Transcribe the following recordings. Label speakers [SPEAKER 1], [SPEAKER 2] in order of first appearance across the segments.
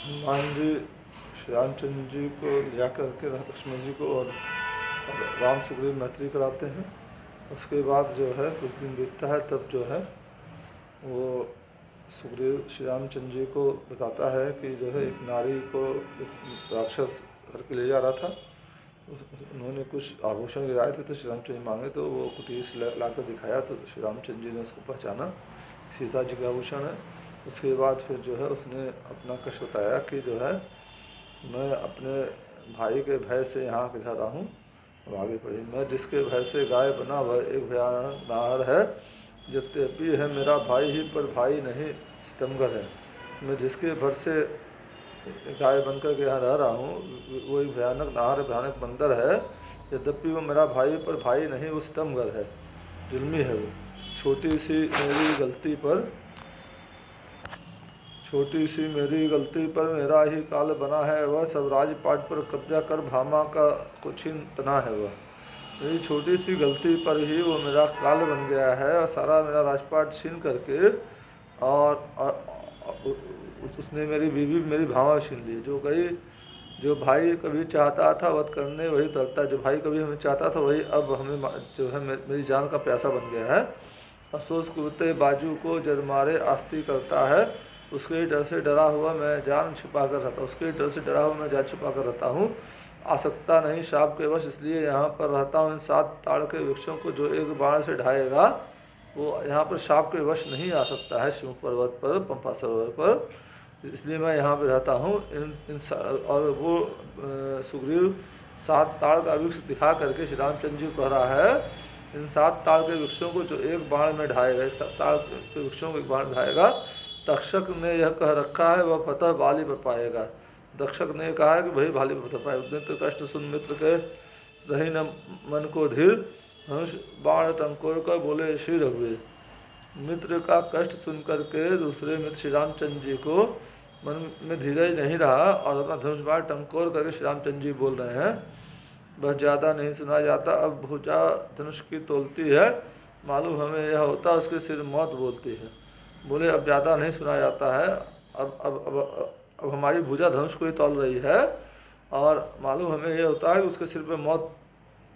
[SPEAKER 1] हनुमान जी श्री रामचंद्र जी को लिया करके लक्ष्मण जी को और राम सुग्रीव मैत्री कराते हैं। उसके बाद जो है कुछ दिन बीतता है, तब जो है वो सुग्रीव श्री रामचंद्र जी को बताता है कि जो है एक नारी को एक राक्षस घर के ले जा रहा था। उन्होंने कुछ आभूषण गिराए थे, तो श्री रामचंद्र जी मांगे तो वो कुटीर से ला कर दिखाया, तो श्री रामचंद्र जी ने उसको पहचाना, सीता जी का आभूषण है। उसके बाद फिर जो है उसने अपना कष्ट बताया कि जो है मैं अपने भाई के भय से यहाँ के रहा हूँ। अब आगे पढ़ी, मैं जिसके भय से गाय बना वह एक भयानक नाहर है, यद्यपि है मेरा भाई ही पर भाई नहीं सितमगर है। मैं जिसके भर से गाय बनकर के यहाँ रह रहा हूँ, वो एक भयानक नाहर भयानक बंदर है, यद्यपि वो मेरा भाई पर भाई नहीं, वो सितमगर है, जुल्मी है वो। छोटी सी मेरी गलती पर छोटी सी मेरी गलती पर मेरा ही काल बना है वह, सब राजपाट पर कब्जा कर भामा का कुछ तना है वह। मेरी छोटी सी गलती पर ही वो मेरा काल बन गया है और सारा मेरा राजपाट छीन करके और उसने मेरी बीवी मेरी भामा छीन ली। जो भाई कभी चाहता था वध करने वही तलता, जो भाई कभी हमें चाहता था वही अब हमें जो है मेरी जान का प्यासा बन गया है। अफसोस कुत्ते बाजू को जर मारे आस्ती करता है, उसके डर से डरा हुआ मैं जान छुपा कर रहता उसके डर से डरा हुआ मैं जान छुपा कर रहता हूँ। आ सकता नहीं शाप के वश, इसलिए यहाँ पर रहता हूँ। इन 7 ताड़ के वृक्षों को जो एक बाण से ढाएगा वो यहाँ पर शाप के वश नहीं आ सकता है, शिव पर्वत पर पंपा सरोवर पर, इसलिए मैं यहाँ पर रहता हूँ। और वो सुग्रीव 7 ताड़ का वृक्ष दिखा करके श्री रामचंद्र जी को कह रहा है, इन 7 ताड़ के वृक्षों को जो एक बाण में ढाएगा, 7 ताड़ के वृक्षों को एक बाण ढाएगा, तक्षक ने यह कह रखा है वह फतह बाली पर पाएगा। दक्षक ने कहा है कि भाई बाली पर फतह पाए। मित्र कष्ट सुन मित्र के रही न मन को धीर, धनुष बाण टंकोर कर बोले श्री रघुवीर। मित्र का कष्ट सुन करके दूसरे मित्र श्री रामचंद्र जी को मन में धीरज नहीं रहा और अपना धनुष बाण टंकोर करके श्री रामचंद्र जी बोल रहे हैं, बस ज़्यादा नहीं सुना जाता, अब भुजा धनुष की तोलती है, मालूम हमें यह होता उसके सिर मौत बोलती है। बोले अब ज़्यादा नहीं सुना जाता है, अब हमारी भुजा धनुष को ही तोल रही है और मालूम हमें यह होता है कि उसके सिर पे मौत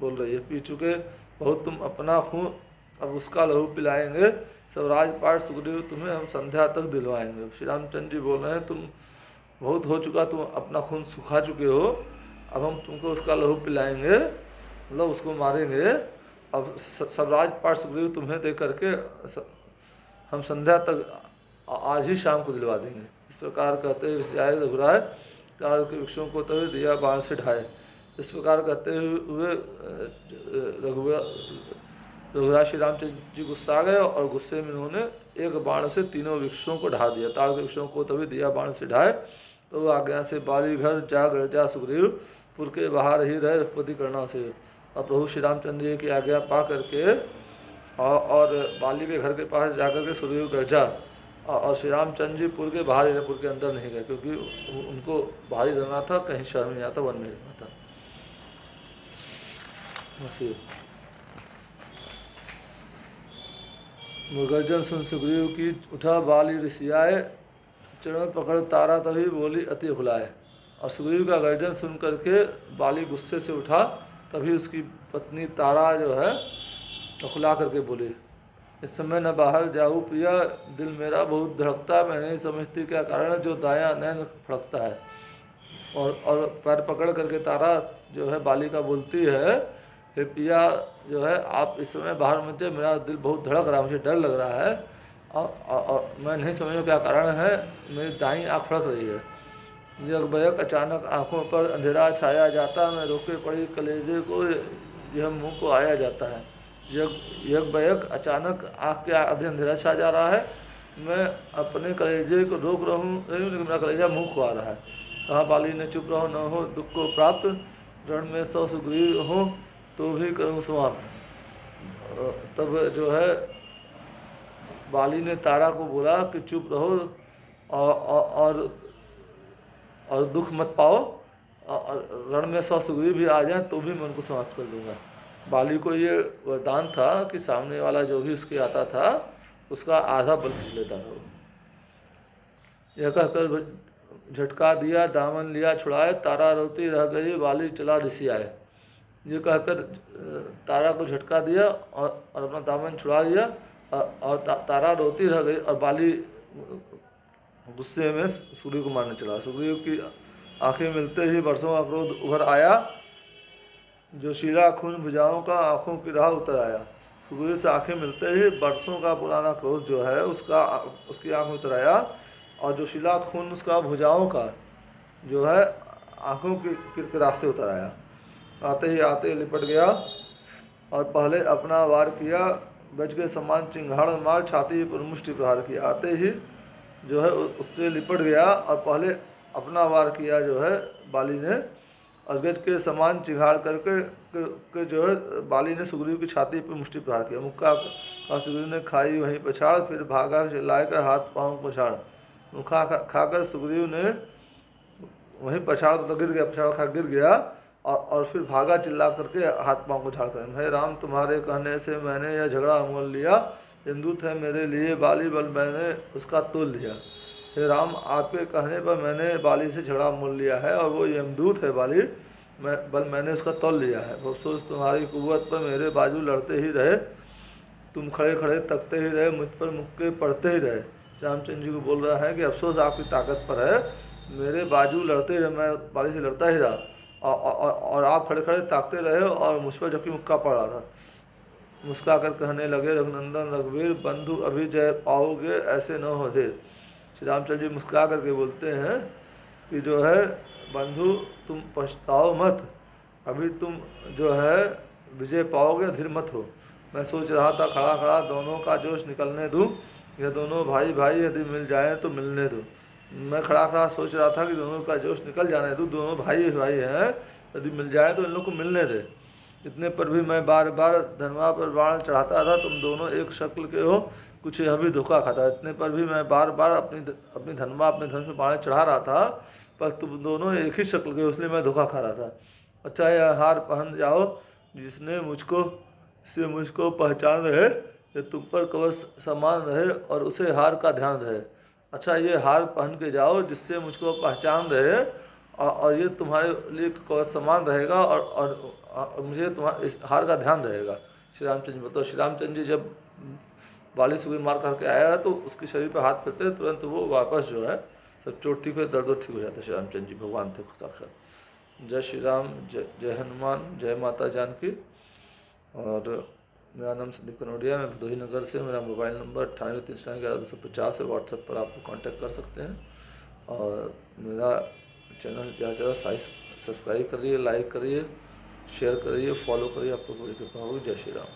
[SPEAKER 1] बोल रही है। पी चुके बहुत तुम अपना खून, अब उसका लहू पिलाएंगे, सब राजपाट सुग्रीव तुम्हें हम संध्या तक दिलवाएंगे। श्री रामचंद्र जी बोल रहे हैं तुम बहुत हो चुका, तुम अपना खून सुखा चुके हो, अब हम तुमको उसका लहू पिलाएंगे, मतलब उसको मारेंगे। अब सब राजपाट सुग्रीव तुम्हें दे करके हम संध्या तक आज ही शाम को दिलवा देंगे। इस प्रकार कहते हुए रघुराय ताड़ के वृक्षों को तो दिया बाण से ढाए। इस प्रकार कहते हुए रघुराज श्री रामचंद्र जी गुस्सा आ गए और गुस्से में उन्होंने एक बाण से तीनों वृक्षों को ढा दिया। ताड़ के वृक्षों को तभी दिया बाण से ढाए, तो वो आज्ञा से बाली घर जा सुग्रीव पुर के बाहर ही रहे रघुपति करना से। और प्रभु श्री रामचंद्र जी की आज्ञा पा करके और बाली के घर के पास जाकर के सुग्रीव गरजा, और श्री रामचंद्र जी पुर के बाहर ही रहे, पुर के अंदर नहीं गए, क्योंकि उनको बाहर ही रहना था, कहीं शहर में नहीं आता, वन में रहना था। गर्जन सुन सुग्रीव की उठा बाली ऋषियाए, चरण पकड़ तारा तभी बोली अति भुलाए। और सुग्रीव का गर्जन सुन करके बाली गुस्से से उठा, तभी उसकी पत्नी तारा जो है अकुला करके बोली, इस समय न बाहर जाऊँ पिया, दिल मेरा बहुत धड़कता, मैं नहीं समझती क्या कारण जो दायां नैन फड़कता है। और पैर पकड़ करके तारा जो है बाली का बोलती है, हे पिया जो है आप इस समय बाहर मत जाइए, मेरा दिल बहुत धड़क रहा है, मुझे डर लग रहा है और मैं नहीं समझ क्या कारण है, मेरी दाईं आँख फड़क रही है। यकबयक अचानक आँखों पर अंधेरा छाया जाता, मैं रोके पड़ी कलेजे को यह मुँह को आया जाता है। यकबयक अचानक आँख के आधे अंधेरा छा जा रहा है, मैं अपने कलेजे को रोक रहा हूँ लेकिन मेरा कलेजा मुँह को आ रहा है। कहा बाली ने चुप रहो न हो दुख को प्राप्त, रण में 100 सुग्रीव हो तो भी करूँ समाप्त। तब जो है बाली ने तारा को बोला कि चुप रहो और दुख मत पाओ, और रण में 100 सुग्रीव भी आ जाए तो भी मैं उनको समाप्त कर दूंगा। बाली को ये वरदान था कि सामने वाला जो भी उसके आता था उसका आधा बल खींच लेता था। यह कहकर झटका दिया, दामन लिया छुड़ाए, तारा रोती रह गई, बाली चला ऋषि आए। ये कहकर तारा को झटका दिया और अपना दामन छुड़ा लिया, और तारा रोती रह गई और बाली गुस्से में सूर्य को मारने चला। सुग्रीव की आंखें मिलते ही बरसों का क्रोध उभर आया, जो शीला खून भुजाओं का आंखों की राह उतर आया। सुग्रीव से आंखें मिलते ही बरसों का पुराना क्रोध जो है उसकी आंख में उतर आया, और जो शीला खून उसका भुजाओं का जो है आंखों की राह से उतर आया। आते ही आते लिपट गया और पहले अपना वार किया, गज के समान चिंगाड़ मार छाती पर मुष्टि प्रहार किया। आते ही जो है उससे लिपट गया और पहले अपना वार किया जो है बाली ने, और गज के समान चिंगाड़ करके जो है बाली ने सुग्रीव की छाती पर मुष्टि प्रहार किया। मुक्का और सुग्रीव ने खाई वहीं पछाड़, फिर भागा चिल्लाए कर हाथ पाँव को छाड़। मुक्का खाकर सुग्रीव ने वहीं पछाड़ तो गिर गया, पछाड़ खा गिर गया, और फिर भागा चिल्ला करके हाथ पाँव को झाड़ कर, भाई राम तुम्हारे कहने से मैंने यह झगड़ा मोल लिया, यमदूत है मेरे लिए बाली, बल मैंने उसका तोल लिया। हे राम आपके कहने पर मैंने बाली से झगड़ा मोल लिया है, और वो यमदूत है बाली, बल मैंने उसका तोल लिया है। अफसोस तुम्हारी कुव्वत पर मेरे बाजू लड़ते ही रहे, तुम खड़े खड़े तकते ही रहे, मुझ पर मुक्के पड़ते ही रहे। रामचंद्र जी को बोल रहा है कि अफसोस आपकी ताकत पर है, मेरे बाजू लड़ते ही रहे, मैं बाली से लड़ता ही रहा, और आप खड़े खड़े ताकते रहे और मुझ पर जबकि मुक्का पड़ रहा था। मुस्का कर कहने लगे, रघुनंदन रघुवीर बंधु अभी जय पाओगे, ऐसे न हो धीर। श्री रामचंद्र जी मुस्कुरा करके बोलते हैं कि जो है बंधु तुम पछताओ मत, अभी तुम जो है विजय पाओगे, धीर मत हो। मैं सोच रहा था खड़ा खड़ा दोनों का जोश निकलने दूँ, यह दोनों भाई भाई यदि मिल जाएं तो मिलने दो। मैं खड़ा खड़ा सोच रहा था कि दोनों का जोश निकल जाने दूँ, दोनों भाई भाई हैं, यदि मिल जाए तो इन लोग को मिलने दे। इतने पर भी मैं बार बार धनवा पर बाण चढ़ाता था, तुम दोनों एक शक्ल के हो, कुछ यह भी धोखा खाता। इतने पर भी मैं बार बार अपनी धनवा अपने धनुष में बाण चढ़ा रहा था, पर तुम दोनों एक ही शक्ल के हो, इसलिए मैं धोखा खा रहा था। अच्छा यह हार पहन जाओ, जिसने मुझको पहचान रहे, ये तुम पर कवच समान रहे और उसे हार का ध्यान रहे। अच्छा ये हार पहन के जाओ जिससे मुझको पहचान रहे, और ये तुम्हारे लिए कवच समान रहेगा, और मुझे तुम्हारे इस हार का ध्यान रहेगा। श्री रामचंद्र जी बताओ, श्री रामचंद्र जी जब बाली सुग्रीव मार करके आया तो उसके शरीर पर हाथ फेरते तुरंत वो वापस जो है सब चोट ठीक हो, दर्द ठीक हो जाता। श्री रामचंद्र जी भगवान थे साक्षात। जय श्री राम, जय हनुमान, जय माता जानकी। और मेरा नाम संदीप कनौडिया, मैं भदोही नगर से, मेरा मोबाइल नंबर 98391150 है। व्हाट्सएप पर आप कांटेक्ट कर सकते हैं। और मेरा चैनल ज़्यादा सब्सक्राइब करिए, लाइक करिए, शेयर करिए, फॉलो करिए, आपको बड़ी कृपा होगी। जय श्री राम।